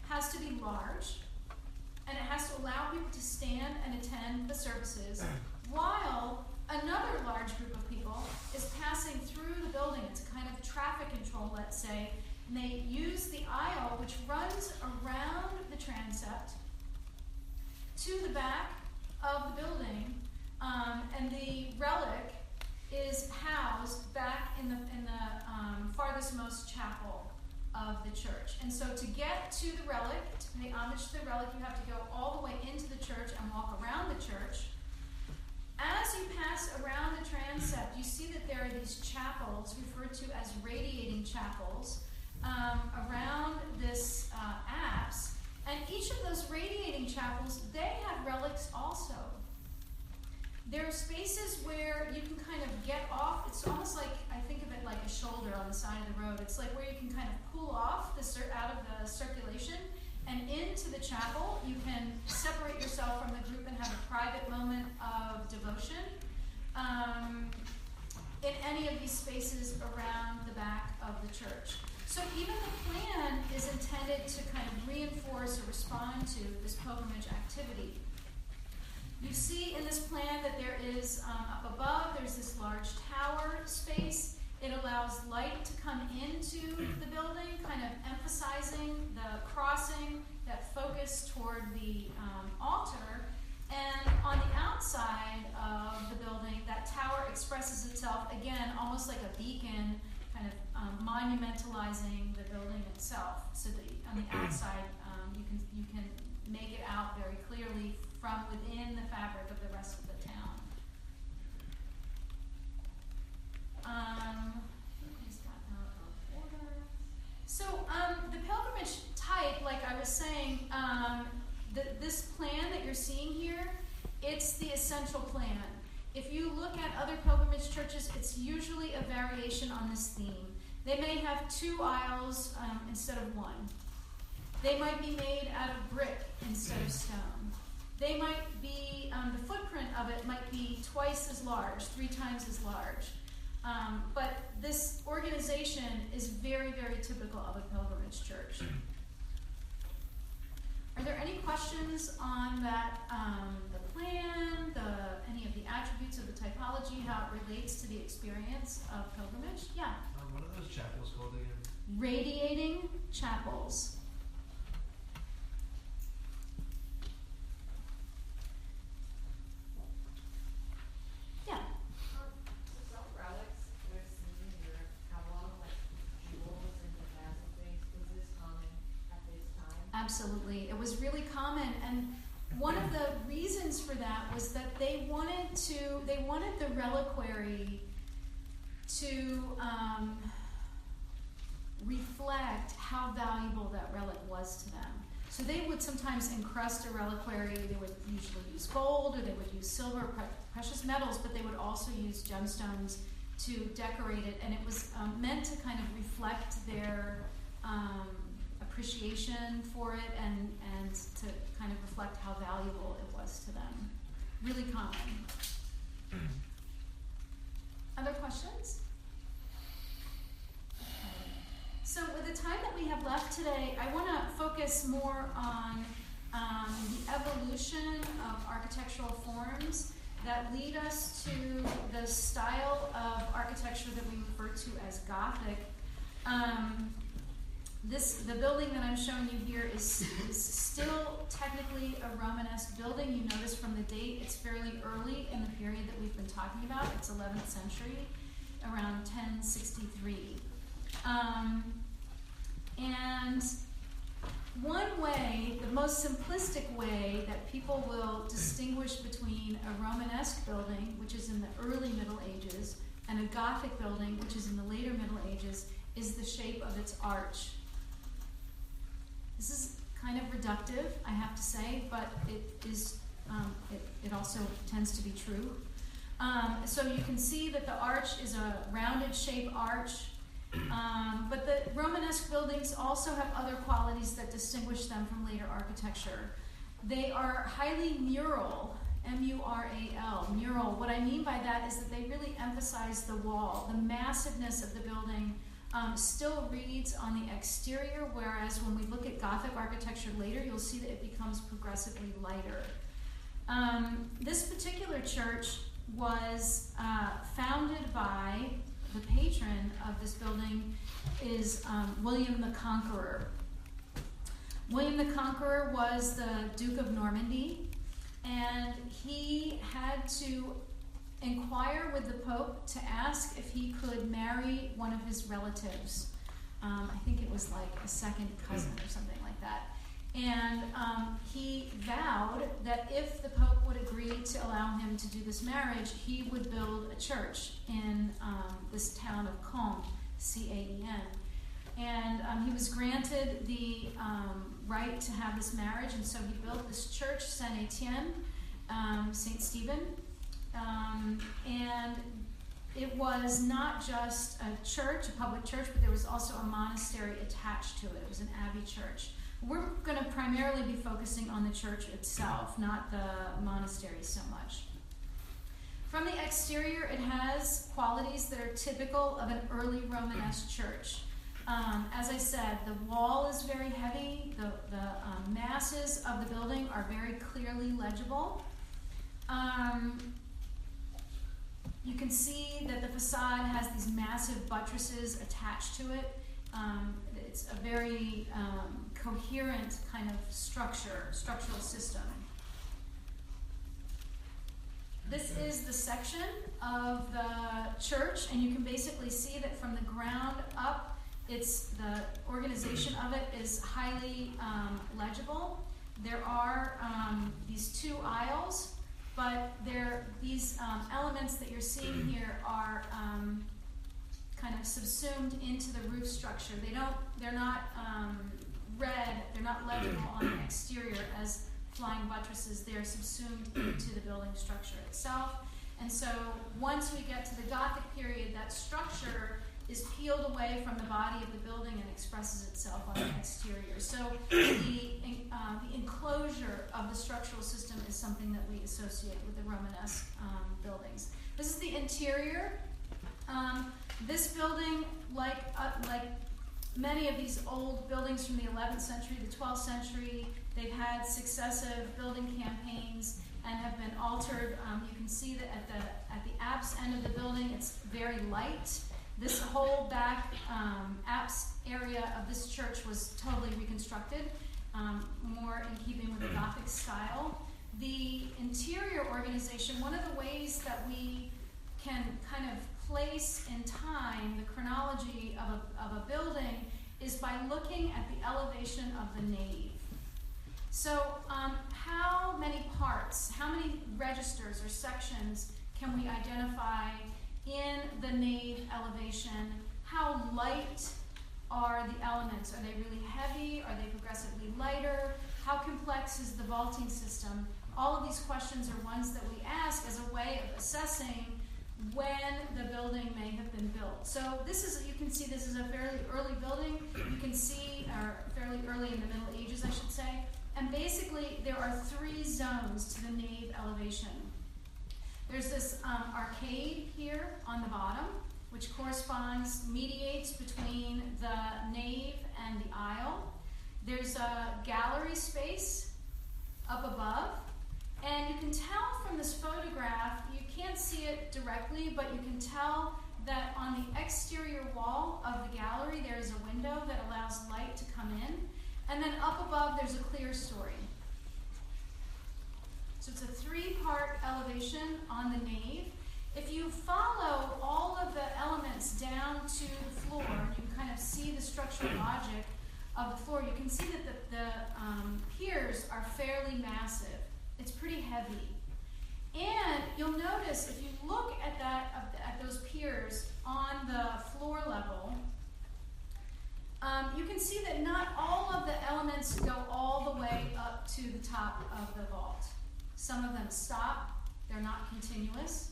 Speaker 1: has to be large, and it has to allow people to stand and attend the services, while another large group of people is passing through the building. It's a kind of traffic control, let's say, and they use the aisle which runs around the transept to the back of the building, and the relic is housed back in the farthest most chapel of the church. And so to get to the relic, to pay homage to the relic, you have to go all the way into the church and walk around the church. As you pass around the transept, you see that there are these chapels, referred to as radiating chapels, around this apse. And each of those radiating chapels, they have relics also. There are spaces where you can kind of get off. It's almost like, I think of it like a shoulder on the side of the road. It's like where you can kind of pull off out of the circulation and into the chapel. You can separate yourself from the group and have a private moment of devotion in any of these spaces around the back of the church. So even the plan is intended to kind of reinforce or respond to this pilgrimage activity. You see in this plan that there is, up above, there's this large tower space. It allows light to come into the building, kind of emphasizing the crossing, that focus toward the altar. And on the outside of the building, that tower expresses itself, again, almost like a beacon, kind of monumentalizing the building itself. So that on the outside, you can make it out very clearly from within the fabric of the rest of the town. So the pilgrimage type, like I was saying, this plan that you're seeing here, it's the essential plan. If you look at other pilgrimage churches, it's usually a variation on this theme. They may have two aisles instead of one. They might be made out of brick instead of stone. They might be, the footprint of it might be twice as large, 3 times as large. But this organization is very, very typical of a pilgrimage church. Are there any questions on that, the plan, any of the attributes of the typology, how it relates to the experience of pilgrimage? Yeah?
Speaker 2: What are those chapels called again?
Speaker 1: Radiating chapels. Absolutely. It was really common, and one of the reasons for that was that they wanted the reliquary to reflect how valuable that relic was to them. So they would sometimes encrust a reliquary. They would usually use gold, or they would use silver, precious metals, but they would also use gemstones to decorate it, and it was meant to kind of reflect their appreciation for it, and to kind of reflect how valuable it was to them. Really common. Other questions? So with the time that we have left today, I want to focus more on the evolution of architectural forms that lead us to the style of architecture that we refer to as Gothic. The building that I'm showing you here is still technically a Romanesque building. You notice from the date, it's fairly early in the period that we've been talking about. It's 11th century, around 1063. And one way, the most simplistic way that people will distinguish between a Romanesque building, which is in the early Middle Ages, and a Gothic building, which is in the later Middle Ages, is the shape of its arch. This is kind of reductive, I have to say, but it is. It also tends to be true. So you can see that the arch is a rounded shape arch. But the Romanesque buildings also have other qualities that distinguish them from later architecture. They are highly mural, M-U-R-A-L, mural. What I mean by that is that they really emphasize the wall. The massiveness of the building still reads on the exterior, whereas when we look at Gothic architecture later, you'll see that it becomes progressively lighter. This particular church was founded by the patron of this building is William the Conqueror. William the Conqueror was the Duke of Normandy, and he had to inquire with the Pope to ask if he could marry one of his relatives. I think it was like a second cousin or something like that. And he vowed that if the Pope would agree to allow him to do this marriage, he would build a church in this town of Caen, C-A-E-N. And he was granted the right to have this marriage, and so he built this church, Saint-Etienne, St. Stephen. And it was not just a church, a public church, but there was also a monastery attached to it. It was an abbey church. We're going to primarily be focusing on the church itself, not the monastery so much. From the exterior, it has qualities that are typical of an early Romanesque church. As I said, the wall is very heavy. The masses of the building are very clearly legible. You can see that the facade has these massive buttresses attached to it. It's a very coherent kind of structural system. This is the section of the church, and you can basically see that from the ground up, the organization of it is highly legible. There are these two aisles, but these elements that you're seeing here are kind of subsumed into the roof structure. They're not red, they're not legible on the exterior as flying buttresses. They're subsumed into the building structure itself. And so once we get to the Gothic period, that structure is peeled away from the body of the building and expresses itself on the exterior. So the enclosure of the structural system is something that we associate with the Romanesque buildings. This is the interior. This building, like many of these old buildings from the 11th century, the 12th century, they've had successive building campaigns and have been altered. You can see that at the apse end of the building, it's very light. This whole back apse area of this church was totally reconstructed, more in keeping with the Gothic style. The interior organization, one of the ways that we can kind of place in time the chronology of a building is by looking at the elevation of the nave. So how many parts, how many registers or sections can we identify in the nave elevation? How light are the elements? Are they really heavy? Are they progressively lighter? How complex is the vaulting system? All of these questions are ones that we ask as a way of assessing when the building may have been built. So this is, you can see this is a fairly early building. You can see, or fairly early in the Middle Ages, I should say. And basically, there are 3 zones to the nave elevation. There's this arcade here on the bottom, which mediates between the nave and the aisle. There's a gallery space up above. And you can tell from this photograph, you can't see it directly, but you can tell that on the exterior wall of the gallery, there is a window that allows light to come in. And then up above, there's a clear story. So it's a 3-part elevation on the nave. If you follow all of the elements down to the floor, and you can kind of see the structural logic of the floor, you can see that the piers are fairly massive. It's pretty heavy. And you'll notice if you look at those piers on the floor level, you can see that not all of the elements go all the way up to the top of the vault. Some of them stop, they're not continuous.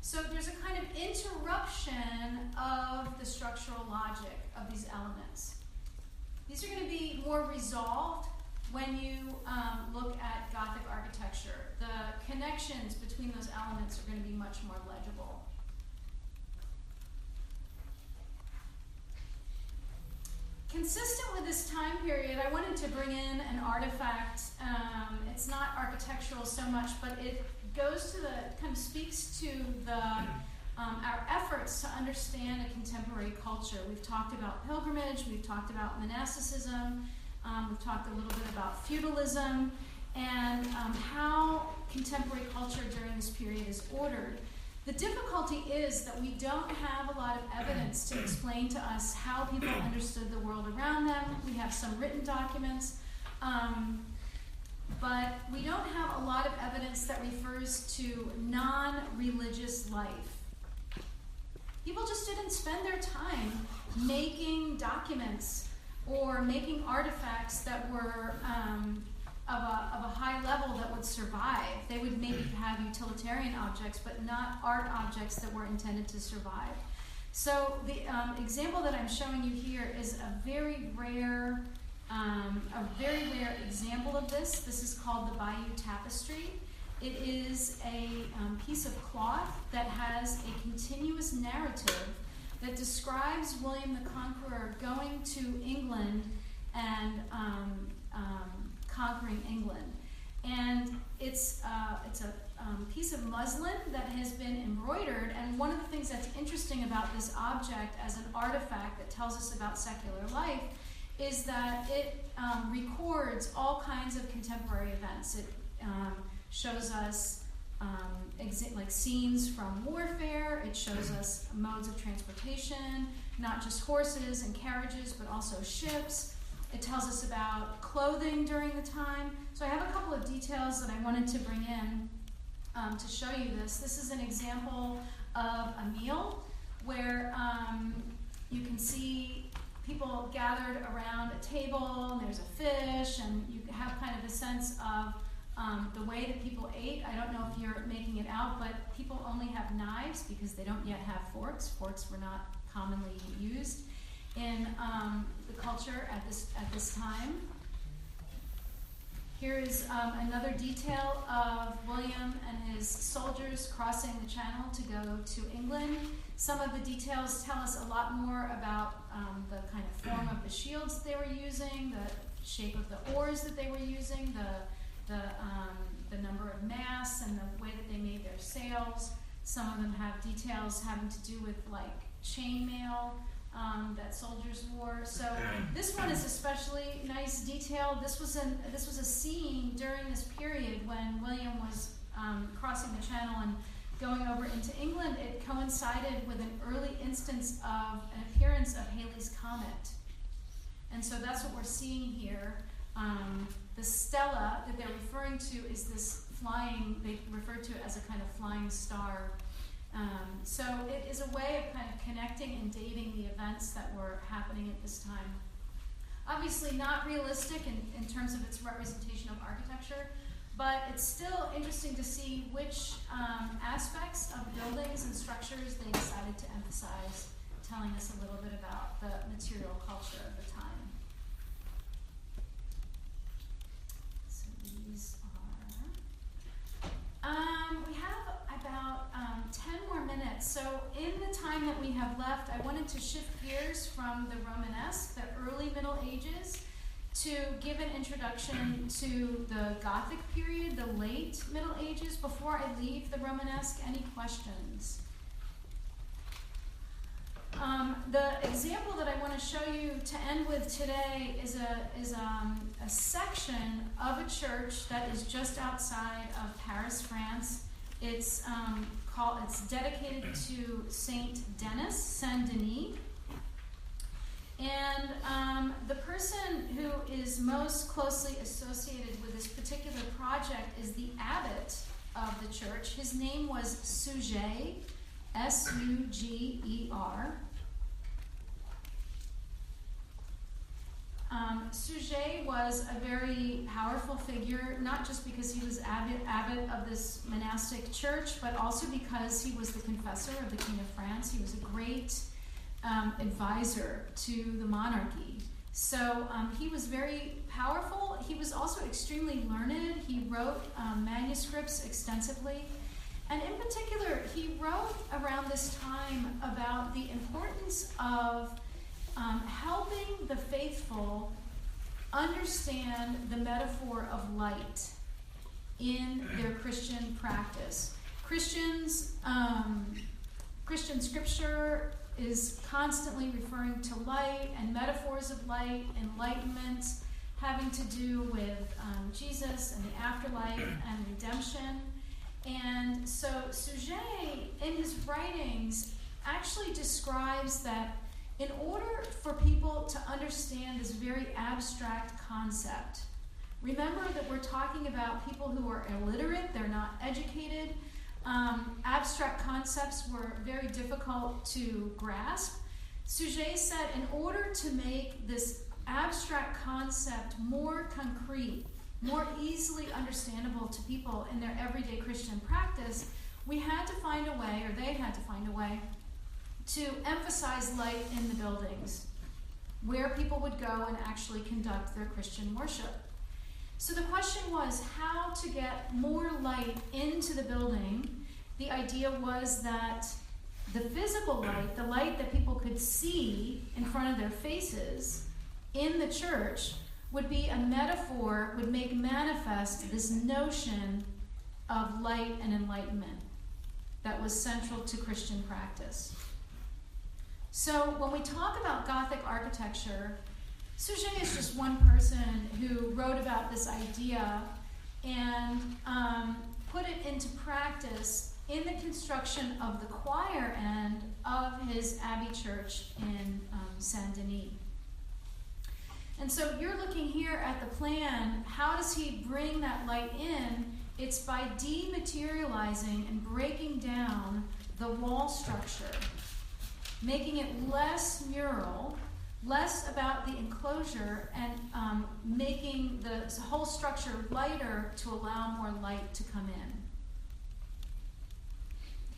Speaker 1: So there's a kind of interruption of the structural logic of these elements. These are going to be more resolved when you look at Gothic architecture. The connections between those elements are going to be much more legible. Consistent with this time period, I wanted to bring in an artifact. It's not architectural so much, but it goes to kind of speaks to our efforts to understand a contemporary culture. We've talked about pilgrimage, we've talked about monasticism, we've talked a little bit about feudalism, and how contemporary culture during this period is ordered. The difficulty is that we don't have a lot of evidence to explain to us how people understood the world around them. We have some written documents, but we don't have a lot of evidence that refers to non-religious life. People just didn't spend their time making documents or making artifacts that were of a high level that would survive. They would maybe have utilitarian objects, but not art objects that were intended to survive. So the example that I'm showing you here is a very rare example of this. This is called the Bayeux Tapestry. It is a piece of cloth that has a continuous narrative that describes William the Conqueror going to England and conquering England. And it's a piece of muslin that has been embroidered, and one of the things that's interesting about this object as an artifact that tells us about secular life is that it records all kinds of contemporary events. It shows us like scenes from warfare. It shows us modes of transportation, not just horses and carriages, but also ships. It tells us about clothing during the time. So I have a couple of details that I wanted to bring in to show you this. This is an example of a meal where you can see people gathered around a table, and there's a fish, and you have kind of a sense of the way that people ate. I don't know if you're making it out, but people only have knives because they don't yet have forks. Forks were not commonly used in the culture at this time. Here is another detail of William and his soldiers crossing the channel to go to England. Some of the details tell us a lot more about the kind of form of the shields they were using, the shape of the oars that they were using, the number of masts, and the way that they made their sails. Some of them have details having to do with like chainmail that soldiers wore. So this one is especially nice detail. This was a scene during this period when William was crossing the channel and going over into England. It coincided with an early instance of an appearance of Halley's Comet. And so that's what we're seeing here. The stella that they're referring to is this flying, they refer to it as a kind of flying star. So it is a way of kind of connecting and dating the events that were happening at this time. Obviously not realistic in terms of its representation of architecture, but it's still interesting to see which aspects of buildings and structures they decided to emphasize, telling us a little bit about the material culture of the time. So these are, we have about 10 more minutes. So in the time that we have left, I wanted to shift gears from the Romanesque, the early Middle Ages, to give an introduction to the Gothic period, the late Middle Ages. Before I leave the Romanesque, any questions? The example that I want to show you to end with today is a section of a church that is just outside of Paris, France. It's dedicated to Saint Denis, Saint-Denis. And the person who is most closely associated with this particular project is the abbot of the church. His name was Suger, S-U-G-E-R. Suger was a very powerful figure, not just because he was abbot of this monastic church, but also because he was the confessor of the King of France. He was a great advisor to the monarchy. So he was very powerful. He was also extremely learned. He wrote manuscripts extensively. And in particular, he wrote around this time about the importance of helping the faithful understand the metaphor of light in their Christian practice. Christian scripture is constantly referring to light and metaphors of light, enlightenment, having to do with Jesus and the afterlife and redemption. And so Suger, in his writings, actually describes that in order for people to understand this very abstract concept, remember that we're talking about people who are illiterate, they're not educated. Abstract concepts were very difficult to grasp. Suger said in order to make this abstract concept more concrete, more easily understandable to people in their everyday Christian practice, we had to find a way, or they had to find a way, to emphasize light in the buildings, where people would go and actually conduct their Christian worship. So the question was how to get more light into the building. The idea was that the physical light, the light that people could see in front of their faces in the church, would be a metaphor, would make manifest this notion of light and enlightenment that was central to Christian practice. So when we talk about Gothic architecture, Suger is just one person who wrote about this idea and put it into practice in the construction of the choir end of his abbey church in Saint-Denis. And so you're looking here at the plan. How does he bring that light in? It's by dematerializing and breaking down the wall structure, making it less mural, less about the enclosure, and making the whole structure lighter to allow more light to come in.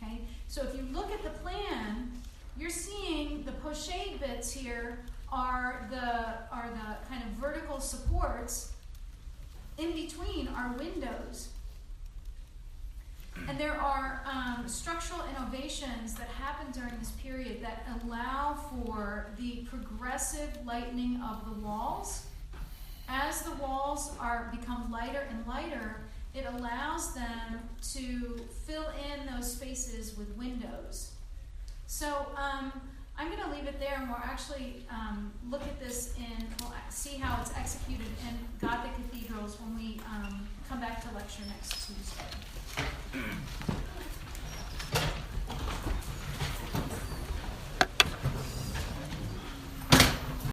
Speaker 1: Okay, so if you look at the plan, you're seeing the pochade bits here are the kind of vertical supports. In between are windows. And there are structural innovations that happen during this period that allow for the progressive lightening of the walls. As the walls become lighter and lighter, it allows them to fill in those spaces with windows. So I'm going to leave it there, and we'll actually look at this we'll see how it's executed in Gothic cathedrals when we come back to lecture next Tuesday.